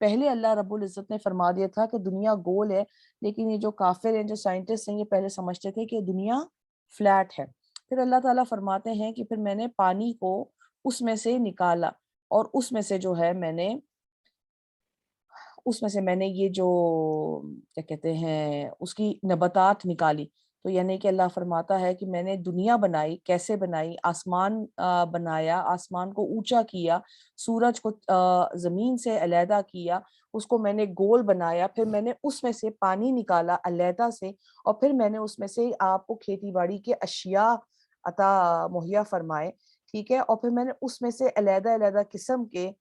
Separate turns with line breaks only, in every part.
پہلے اللہ رب العزت نے فرما دیا تھا کہ دنیا گول ہے، لیکن یہ جو کافر ہیں، جو سائنٹسٹ ہیں، یہ پہلے سمجھتے تھے کہ دنیا فلیٹ ہے۔ پھر اللہ تعالیٰ فرماتے ہیں کہ پھر میں نے پانی کو اس میں سے نکالا، اور اس میں سے جو ہے میں نے یہ جو کیا کہتے ہیں اس کی نباتات نکالی۔ تو یعنی کہ اللہ فرماتا ہے کہ میں نے دنیا بنائی، کیسے بنائی؟ آسمان بنایا، آسمان کو اونچا کیا، سورج کو زمین سے علیحدہ کیا، اس کو میں نے گول بنایا، پھر میں نے اس میں سے پانی نکالا علیحدہ سے، اور پھر میں نے اس میں سے آپ کو کھیتی باڑی کے اشیاء عطا مہیا فرمائے، ٹھیک ہے، اور پھر میں نے اس میں سے علیحدہ علیحدہ قسم کے،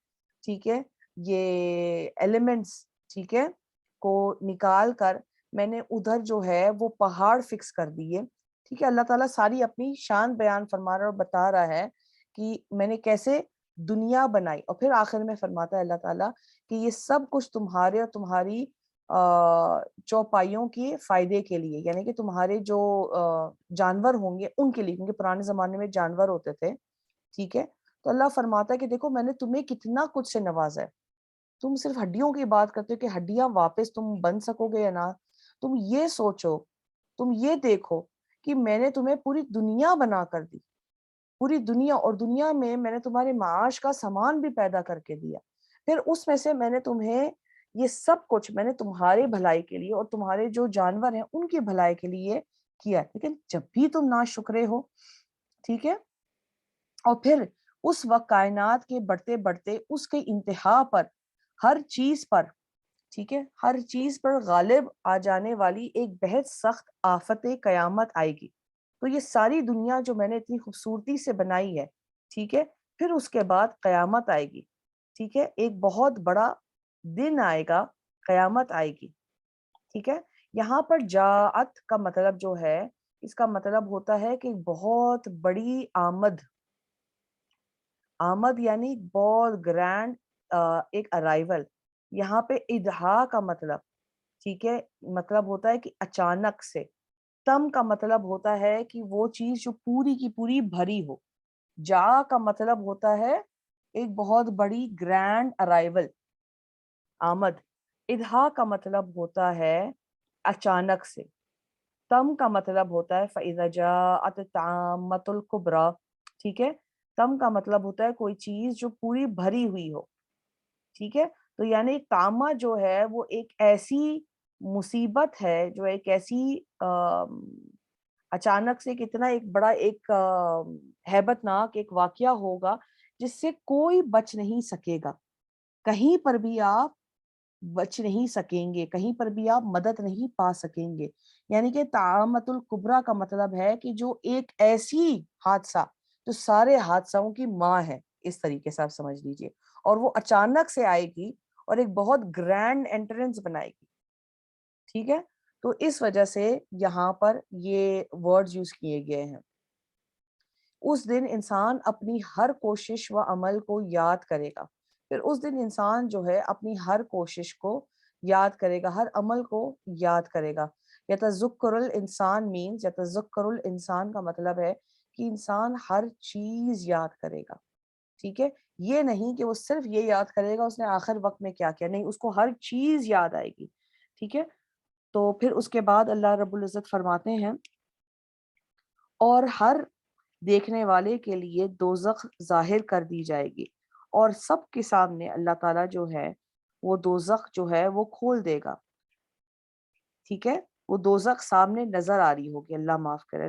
ٹھیک ہے، یہ ایلیمنٹس، ٹھیک ہے، کو نکال کر میں نے ادھر جو ہے وہ پہاڑ فکس کر دیے، ٹھیک ہے۔ اللہ تعالیٰ ساری اپنی شان بیان فرما رہا اور بتا رہا ہے کہ میں نے کیسے دنیا بنائی، اور پھر آخر میں فرماتا ہے اللہ تعالیٰ کہ یہ سب کچھ تمہارے اور تمہاری چوپائیوں کے فائدے کے لیے، یعنی کہ تمہارے جو جانور ہوں گے ان کے لیے، کیونکہ پرانے زمانے میں جانور ہوتے تھے، ٹھیک ہے۔ تو اللہ فرماتا ہے کہ دیکھو میں نے تمہیں کتنا کچھ سے نوازا ہے، تم صرف ہڈیوں کی بات کرتے ہو کہ ہڈیاں واپس تم بن سکو گے یا نہ، تم یہ سوچو، تم یہ دیکھو کہ میں نے تمہیں پوری دنیا بنا کر دی، پوری دنیا، اور دنیا میں نے تمہارے معاش کا سامان بھی پیدا کر کے دیا، پھر اس میں سے میں نے تمہیں یہ سب کچھ میں نے تمہارے بھلائی کے لیے اور تمہارے جو جانور ہیں ان کی بھلائی کے لیے کیا، لیکن جب بھی تم ناشکرے ہو، ٹھیک ہے۔ اور پھر اس وقت کائنات کے بڑھتے بڑھتے اس کے انتہا پر، ہر چیز پر، ٹھیک ہے، ہر چیز پر غالب آ جانے والی ایک بہت سخت آفت قیامت آئے گی۔ تو یہ ساری دنیا جو میں نے اتنی خوبصورتی سے بنائی ہے، ٹھیک ہے، پھر اس کے بعد قیامت آئے گی، ٹھیک ہے، ایک بہت بڑا دن آئے گا، قیامت آئے گی، ٹھیک ہے۔ یہاں پر جاعت کا مطلب جو ہے، اس کا مطلب ہوتا ہے کہ بہت بڑی آمد، آمد یعنی بہت گرینڈ ایک ارائیول۔ یہاں پہ ادھا کا مطلب، ٹھیک ہے، مطلب ہوتا ہے کہ اچانک سے، تم کا مطلب ہوتا ہے کہ وہ چیز جو پوری کی پوری بھری ہو، جا کا مطلب ہوتا ہے ایک بہت بڑی گرینڈ ارائیول، آمد۔ ادھا کا مطلب ہوتا ہے اچانک سے۔ تم کا مطلب ہوتا ہے فَإِذَا جَاءَتِ الطَّامَّةُ الْكُبْرَى، ٹھیک ہے، تم کا مطلب ہوتا ہے کوئی چیز جو پوری بھری ہوئی ہو، ٹھیک ہے۔ تو یعنی تامہ جو ہے وہ ایک ایسی مصیبت ہے، جو ایک ایسی اچانک سے کتنا ایک بڑا ایک ہیبت ناک ایک واقعہ ہوگا جس سے کوئی بچ نہیں سکے گا، کہیں پر بھی آپ بچ نہیں سکیں گے، کہیں پر بھی آپ مدد نہیں پا سکیں گے۔ یعنی کہ طامۃ الکبریٰ کا مطلب ہے کہ جو ایک ایسی حادثہ جو سارے حادثوں کی ماں ہے، اس طریقے سے آپ سمجھ لیجئے، اور وہ اچانک سے آئے گی اور ایک بہت گرینڈ انٹرنس بنائے گی، ٹھیک ہے۔ تو اس وجہ سے یہاں پر یہ ورڈز یوز کیے گئے ہیں۔ اس دن انسان اپنی ہر کوشش و عمل کو یاد کرے گا، پھر اس دن انسان جو ہے اپنی ہر کوشش کو یاد کرے گا، ہر عمل کو یاد کرے گا۔ یتذکر الانسان مینز، یتذکر الانسان کا مطلب ہے کہ انسان ہر چیز یاد کرے گا، ٹھیک ہے۔ یہ نہیں کہ وہ صرف یہ یاد کرے گا اس نے آخر وقت میں کیا کیا، نہیں، اس کو ہر چیز یاد آئے گی، ٹھیک ہے۔ تو پھر اس کے بعد اللہ رب العزت فرماتے ہیں، اور ہر دیکھنے والے کے لیے دوزخ ظاہر کر دی جائے گی، اور سب کے سامنے اللہ تعالیٰ جو ہے وہ دوزخ جو ہے وہ کھول دے گا، ٹھیک ہے۔ وہ دوزخ سامنے نظر آ رہی ہوگی، اللہ معاف کرے،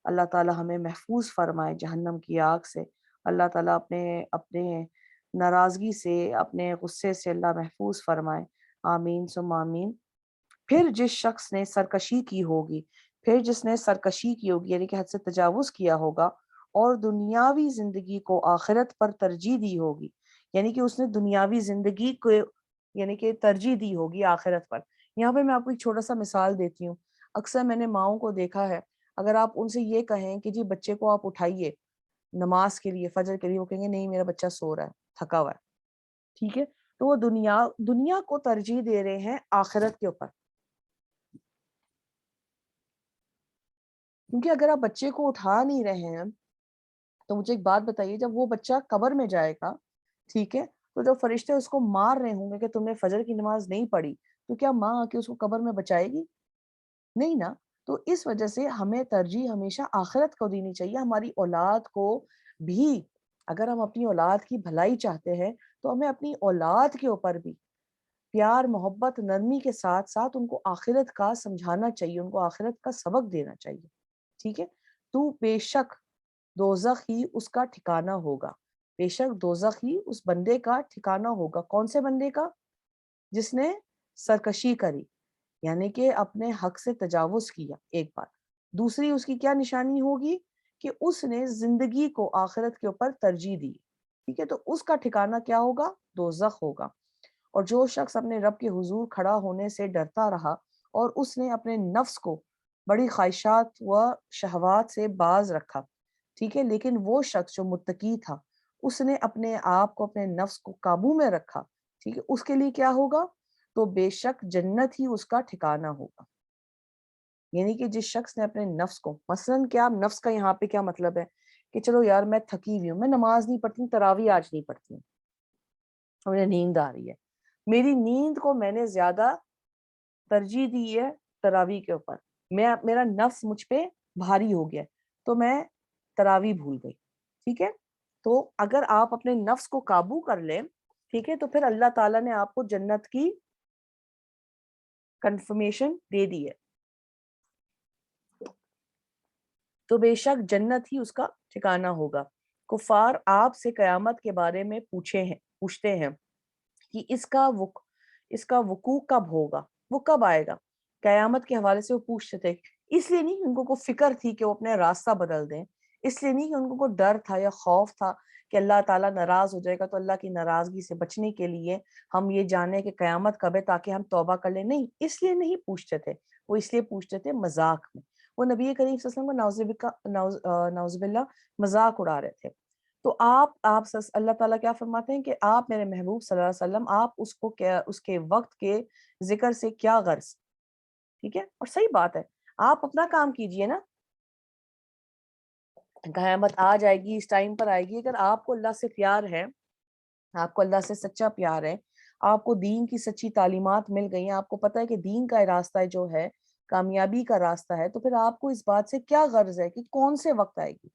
اللہ تعالیٰ ہمیں محفوظ فرمائے جہنم کی آگ سے، اللہ تعالیٰ اپنے ناراضگی سے، اپنے غصے سے اللہ محفوظ فرمائے، آمین ثم آمین۔ پھر جس شخص نے سرکشی کی ہوگی، پھر جس نے سرکشی کی ہوگی یعنی کہ حد سے تجاوز کیا ہوگا، اور دنیاوی زندگی کو آخرت پر ترجیح دی ہوگی، یعنی کہ اس نے دنیاوی زندگی کو یعنی کہ ترجیح دی ہوگی آخرت پر۔ یہاں پہ میں آپ کو ایک چھوٹا سا مثال دیتی ہوں۔ اکثر میں نے ماؤں کو دیکھا ہے، اگر آپ ان سے یہ کہیں کہ جی بچے کو آپ اٹھائیے نماز کے لیے، فجر کے لیے، وہ کہیں گے نہیں میرا بچہ سو رہا ہے، تھکا ہوا ہے، ٹھیک ہے۔ تو وہ دنیا کو ترجیح دے رہے ہیں آخرت کے اوپر، کیونکہ اگر آپ بچے کو اٹھا نہیں رہے ہیں تو مجھے ایک بات بتائیے، جب وہ بچہ قبر میں جائے گا، ٹھیک ہے، تو جب فرشتے اس کو مار رہے ہوں گے کہ تم نے فجر کی نماز نہیں پڑھی، تو کیا ماں آ کے اس کو قبر میں بچائے گی؟ نہیں نا۔ تو اس وجہ سے ہمیں ترجیح ہمیشہ آخرت کو دینی چاہیے۔ ہماری اولاد کو بھی، اگر ہم اپنی اولاد کی بھلائی چاہتے ہیں تو ہمیں اپنی اولاد کے اوپر بھی پیار، محبت، نرمی کے ساتھ ساتھ ان کو آخرت کا سمجھانا چاہیے، ان کو آخرت کا سبق دینا چاہیے، ٹھیک ہے؟ تو بے شک دوزخ ہی اس کا ٹھکانہ ہوگا، بے شک دوزخ ہی اس بندے کا ٹھکانہ ہوگا۔ کون سے بندے کا؟ جس نے سرکشی کری، یعنی کہ اپنے حق سے تجاوز کیا، ایک بات۔ دوسری اس کی کیا نشانی ہوگی؟ کہ اس نے زندگی کو آخرت کے اوپر ترجیح دی، ٹھیک ہے؟ تو اس کا ٹھکانہ کیا ہوگا؟ دوزخ ہوگا۔ اور جو شخص اپنے رب کے حضور کھڑا ہونے سے ڈرتا رہا اور اس نے اپنے نفس کو بڑی خواہشات و شہوات سے باز رکھا، ٹھیک ہے، لیکن وہ شخص جو متقی تھا، اس نے اپنے آپ کو، اپنے نفس کو قابو میں رکھا، ٹھیک ہے، اس کے لیے کیا ہوگا؟ تو بے شک جنت ہی اس کا ٹھکانہ ہوگا۔ یعنی کہ جس شخص نے اپنے نفس کو، مثلاً کیا نفس کا یہاں پہ کیا مطلب ہے؟ کہ چلو یار میں تھکی ہوئی ہوں، میں نماز نہیں پڑھتی ہوں، تراویح آج نہیں پڑھتی ہوں، مجھے نیند آ رہی ہے، میری نیند کو میں نے زیادہ ترجیح دی ہے تراویح کے اوپر، میرا نفس مجھ پہ بھاری ہو گیا تو میں تراویح بھول گئی، ٹھیک ہے؟ تو اگر آپ اپنے نفس کو قابو کر لیں، ٹھیک ہے، تو پھر اللہ تعالیٰ نے آپ کو جنت کی کنفرمیشن دے دی ہے، تو بے شک جنت ہی اس کا ٹھکانہ ہوگا۔ کفار آپ سے قیامت کے بارے میں پوچھتے ہیں کہ اس کا وقوع کب ہوگا، وہ کب آئے گا؟ قیامت کے حوالے سے وہ پوچھتے تھے، اس لیے نہیں کہ ان کو فکر تھی کہ وہ اپنے راستہ بدل دیں، اس لیے نہیں کہ ان کو ڈر تھا یا خوف تھا کہ اللہ تعالیٰ ناراض ہو جائے گا، تو اللہ کی ناراضگی سے بچنے کے لیے ہم یہ جانیں کہ قیامت کب ہے تاکہ ہم توبہ کر لیں، نہیں، اس لیے نہیں پوچھتے تھے، وہ اس لیے پوچھتے تھے مذاق میں، وہ نبی کریم صلی اللہ علیہ وسلم کو نعوذ باللہ مذاق اڑا رہے تھے۔ تو اللہ تعالیٰ کیا فرماتے ہیں کہ آپ میرے محبوب صلی اللہ علیہ وسلم، آپ اس کے وقت کے ذکر سے کیا غرض، ٹھیک ہے؟ اور صحیح بات ہے، آپ اپنا کام کیجئے نا، قیامت آ جائے گی، اس ٹائم پر آئے گی، اگر آپ کو اللہ سے پیار ہے، آپ کو اللہ سے سچا پیار ہے، آپ کو دین کی سچی تعلیمات مل گئی ہیں، آپ کو پتہ ہے کہ دین کا راستہ جو ہے کامیابی کا راستہ ہے، تو پھر آپ کو اس بات سے کیا غرض ہے کہ کون سے وقت آئے گی؟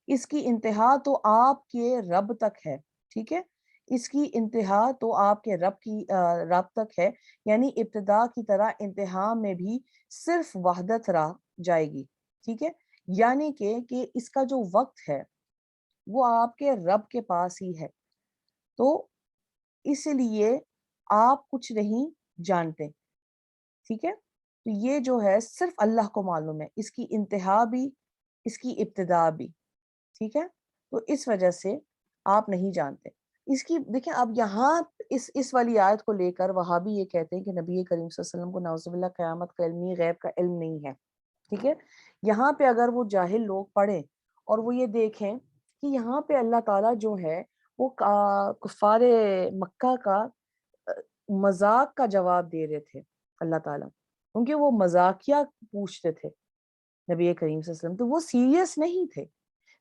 اس کی انتہا تو آپ کے رب تک ہے، ٹھیک ہے؟ اس کی انتہا تو آپ کے رب تک ہے، یعنی ابتدا کی طرح انتہا میں بھی صرف وحدت رہ جائے گی، ٹھیک ہے؟ یعنی کہ اس کا جو وقت ہے وہ آپ کے رب کے پاس ہی ہے، تو اس لیے آپ کچھ نہیں جانتے، ٹھیک ہے؟ تو یہ جو ہے صرف اللہ کو معلوم ہے، اس کی انتہا بھی، اس کی ابتدا بھی، ٹھیک ہے؟ تو اس وجہ سے آپ نہیں جانتے۔ اس کی دیکھیں، اب یہاں اس والی آیت کو لے کر وہابی یہ کہتے ہیں کہ نبی کریم صلی اللہ علیہ وسلم کو نعوذ باللہ قیامت کا علم نہیں، غیب کا علم نہیں ہے، ٹھیک ہے؟ یہاں پہ اگر وہ جاہل لوگ پڑھیں اور وہ یہ دیکھیں کہ یہاں پہ اللہ تعالیٰ جو ہے وہ کفار مکہ کا مذاق کا جواب دے رہے تھے اللہ تعالیٰ، کیونکہ وہ مذاقیہ پوچھتے تھے نبی کریم صلی اللہ علیہ وسلم، تو وہ سیریس نہیں تھے۔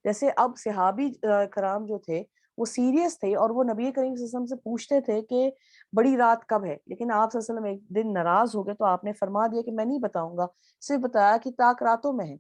جیسے اب صحابی کرام جو تھے وہ سیریس تھے اور وہ نبی کریم صلی اللہ علیہ وسلم سے پوچھتے تھے کہ بڑی رات کب ہے، لیکن آپ صلی اللہ علیہ وسلم ایک دن ناراض ہو گئے تو آپ نے فرما دیا کہ میں نہیں بتاؤں گا، صرف بتایا کہ طاق راتوں میں ہے،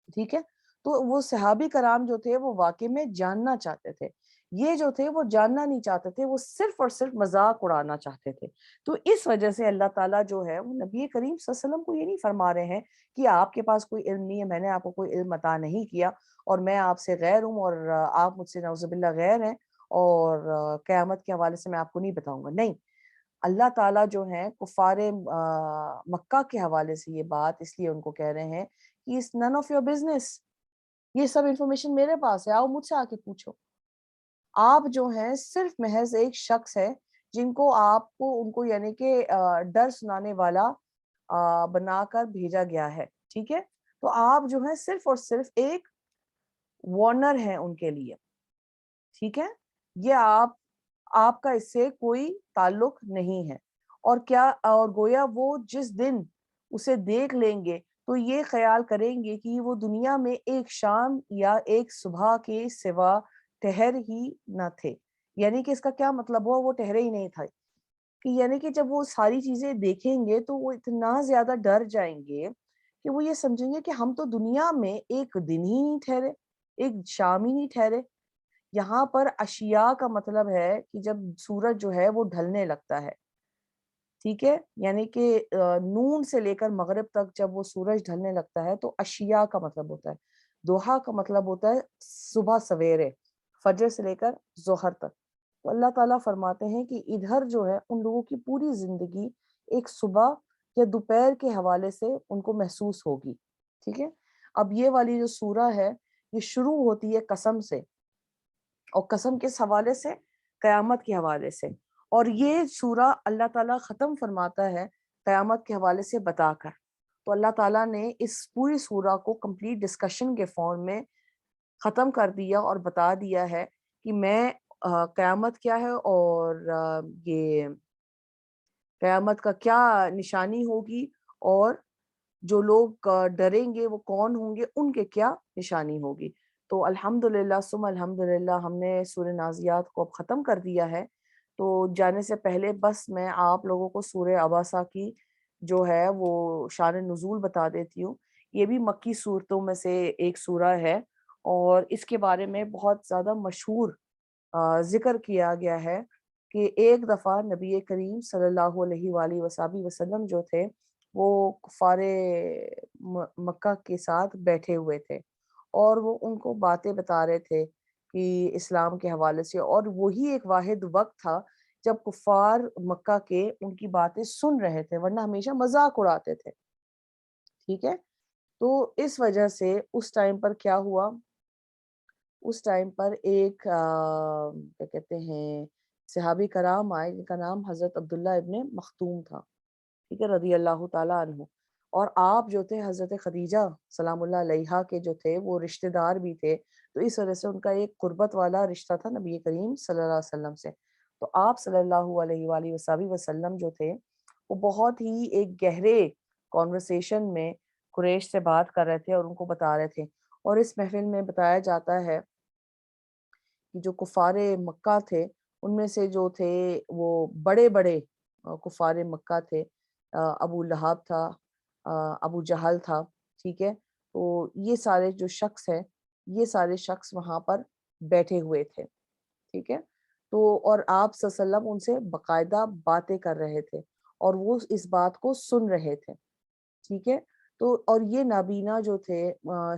ٹھیک ہے؟ تو وہ صحابی کرام جو تھے وہ واقع میں جاننا چاہتے تھے، یہ جو تھے وہ جاننا نہیں چاہتے تھے، وہ صرف اور صرف مذاق اڑانا چاہتے تھے۔ تو اس وجہ سے اللہ تعالیٰ جو ہے وہ نبی کریم صلی اللہ علیہ وسلم کو یہ نہیں فرما رہے ہیں کہ آپ کے پاس کوئی علم نہیں ہے، میں نے آپ کو کوئی علم عطا نہیں کیا اور میں آپ سے غیر ہوں اور آپ مجھ سے نعوذ باللہ غیر ہیں اور قیامت کے حوالے سے میں آپ کو نہیں بتاؤں گا، نہیں۔ اللہ تعالیٰ جو ہیں کفار مکہ کے حوالے سے یہ بات اس لیے ان کو کہہ رہے ہیں کہ it's none of your business، یہ سب انفارمیشن میرے پاس ہے، آؤ مجھ سے آ کے پوچھو۔ آپ جو ہیں صرف محض ایک شخص ہے جن کو ان کو یعنی کہ ڈر سنانے والا بنا کر بھیجا گیا ہے، ٹھیک ہے؟ تو آپ جو ہیں صرف اور صرف ایک وارنر ہیں ان کے لیے، ٹھیک ہے؟ یہ آپ کا اس سے کوئی تعلق نہیں ہے، اور گویا وہ جس دن اسے دیکھ لیں گے تو یہ خیال کریں گے کہ وہ دنیا میں ایک شام یا ایک صبح کے سوا ٹھہر ہی نہ تھے، یعنی کہ اس کا کیا مطلب ہوا، وہ ٹھہرے ہی نہیں تھا، کہ یعنی کہ جب وہ ساری چیزیں دیکھیں گے تو وہ اتنا زیادہ ڈر جائیں گے کہ وہ یہ سمجھیں گے کہ ہم تو دنیا میں ایک دن ہی نہیں ٹھہرے، ایک شام ہی نہیں ٹھہرے۔ یہاں پر اشیاء کا مطلب ہے کہ جب سورج جو ہے وہ ڈھلنے لگتا ہے، ٹھیک ہے، یعنی کہ نون سے لے کر مغرب تک جب وہ سورج ڈھلنے لگتا ہے تو اشیاء کا مطلب ہوتا ہے، دوحا کا مطلب ہوتا ہے صبح سویرے، فجر سے لے کر ظہر تک۔ تو اللہ تعالیٰ فرماتے ہیں کہ ادھر جو ہے ان لوگوں کی پوری زندگی ایک صبح یا دوپہر کے حوالے سے ان کو محسوس ہوگی، ٹھیک ہے۔ اب یہ والی جو سورہ ہے یہ شروع ہوتی ہے قسم سے، اور قسم کس حوالے سے؟ قیامت کے حوالے سے، اور یہ سورہ اللہ تعالیٰ ختم فرماتا ہے قیامت کے حوالے سے بتا کر۔ تو اللہ تعالیٰ نے اس پوری سورہ کو کمپلیٹ ڈسکشن کے فارم میں ختم کر دیا اور بتا دیا ہے کہ میں قیامت کیا ہے، اور یہ قیامت کا کیا نشانی ہوگی، اور جو لوگ ڈریں گے وہ کون ہوں گے، ان کے کیا نشانی ہوگی۔ تو الحمدللہ ثم الحمدللہ ہم نے سورہ نازیات کو اب ختم کر دیا ہے۔ تو جانے سے پہلے بس میں آپ لوگوں کو سورہ عباسہ کی جو ہے وہ شان نزول بتا دیتی ہوں۔ یہ بھی مکی صورتوں میں سے ایک سورہ ہے، اور اس کے بارے میں بہت زیادہ مشہور ذکر کیا گیا ہے کہ ایک دفعہ نبی کریم صلی اللہ علیہ وآلہ وسلم جو تھے وہ کفار مکہ کے ساتھ بیٹھے ہوئے تھے، اور وہ ان کو باتیں بتا رہے تھے کہ اسلام کے حوالے سے، اور وہی ایک واحد وقت تھا جب کفار مکہ کے ان کی باتیں سن رہے تھے، ورنہ ہمیشہ مذاق اڑاتے تھے، ٹھیک ہے۔ تو اس وجہ سے اس ٹائم پر کیا ہوا، اس ٹائم پر ایک کیا کہتے ہیں صحابی کرام آئے جن کا نام حضرت عبداللہ ابن مختوم تھا، ٹھیک ہے، رضی اللہ تعالیٰ عنہ۔ اور آپ جو تھے حضرت خدیجہ سلام اللہ علیہا کے جو تھے وہ رشتہ دار بھی تھے، تو اس وجہ سے ان کا ایک قربت والا رشتہ تھا نبی کریم صلی اللہ علیہ وسلم سے۔ تو آپ صلی اللہ علیہ وآلہ وسلم جو تھے وہ بہت ہی ایک گہرے کانورسیشن میں قریش سے بات کر رہے تھے اور ان کو بتا رہے تھے، اور اس محفل میں بتایا جاتا ہے کہ جو کفار مکہ تھے ان میں سے جو تھے وہ بڑے بڑے کفار مکہ تھے، ابو لہب تھا، ابو جہل تھا، ٹھیک ہے۔ تو یہ سارے جو شخص ہیں، یہ سارے شخص وہاں پر بیٹھے ہوئے تھے، ٹھیک ہے۔ تو اور آپ صلی اللہ علیہ وسلم ان سے باقاعدہ باتیں کر رہے تھے اور وہ اس بات کو سن رہے تھے، ٹھیک ہے۔ تو اور یہ نابینا جو تھے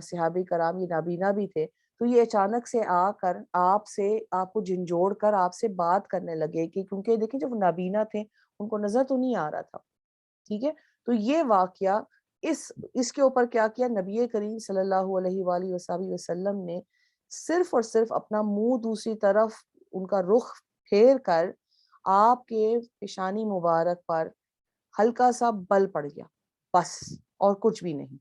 صحابی کرام، یہ نابینا بھی تھے، تو یہ اچانک سے آ کر آپ کو جھنجھوڑ کر آپ سے بات کرنے لگے، کہ کیونکہ دیکھیں جب وہ نابینا تھے ان کو نظر تو نہیں آ رہا تھا، ٹھیک ہے۔ تو یہ واقعہ اس کے اوپر کیا کیا نبی کریم صلی اللہ علیہ وآلہ وسلم نے، صرف اور صرف اپنا منہ دوسری طرف ان کا رخ پھیر کر آپ کے پیشانی مبارک پر ہلکا سا بل پڑ گیا، بس، اور کچھ بھی نہیں،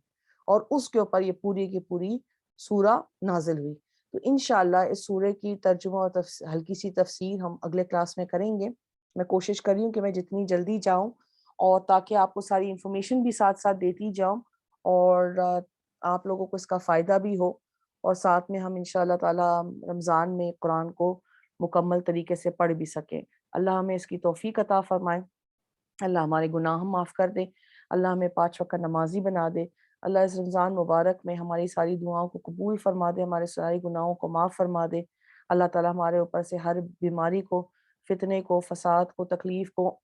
اور اس کے اوپر یہ پوری کی پوری سورہ نازل ہوئی۔ تو انشاءاللہ اس سورہ کی ترجمہ اور ہلکی سی تفسیر ہم اگلے کلاس میں کریں گے۔ میں کوشش کر رہی ہوں کہ میں جتنی جلدی جاؤں، اور تاکہ آپ کو ساری انفارمیشن بھی ساتھ ساتھ دیتی جاؤں، اور آپ لوگوں کو اس کا فائدہ بھی ہو، اور ساتھ میں ہم انشاءاللہ تعالی رمضان میں قرآن کو مکمل طریقے سے پڑھ بھی سکیں۔ اللہ ہمیں اس کی توفیق عطا فرمائے، اللہ ہمارے گناہ معاف کر دے، اللہ ہمیں 5 وقت نمازی بنا دے، اللہ اس رمضان مبارک میں ہماری ساری دعاؤں کو قبول فرما دے، ہمارے ساری گناہوں کو معاف فرما دے۔ اللہ تعالی ہمارے اوپر سے ہر بیماری کو، فتنے کو، فساد کو، تکلیف کو،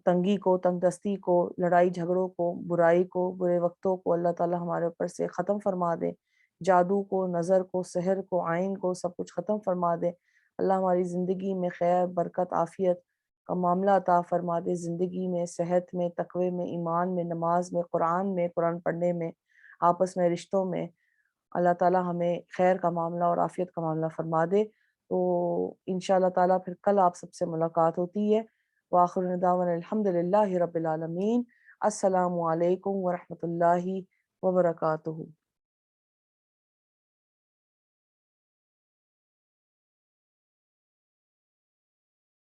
تنگی کو، تنگ دستی کو، لڑائی جھگڑوں کو، برائی کو، برے وقتوں کو اللہ تعالی ہمارے اوپر سے ختم فرما دے، جادو کو، نظر کو، سحر کو، عین کو، سب کچھ ختم فرما دے۔ اللہ ہماری زندگی میں خیر، برکت، عافیت کا معاملہ عطا فرما دے، زندگی میں، صحت میں، تقوی میں، ایمان میں، نماز میں، قرآن پڑھنے میں، آپس میں رشتوں میں اللہ تعالی ہمیں خیر کا معاملہ اور عافیت کا معاملہ فرما دے۔ تو انشاءاللہ تعالی پھر کل آپ سب سے ملاقات ہوتی ہے۔ وآخر دعوانا الحمد للہ رب العالمین۔ السلام علیکم ورحمۃ اللہ وبرکاتہ۔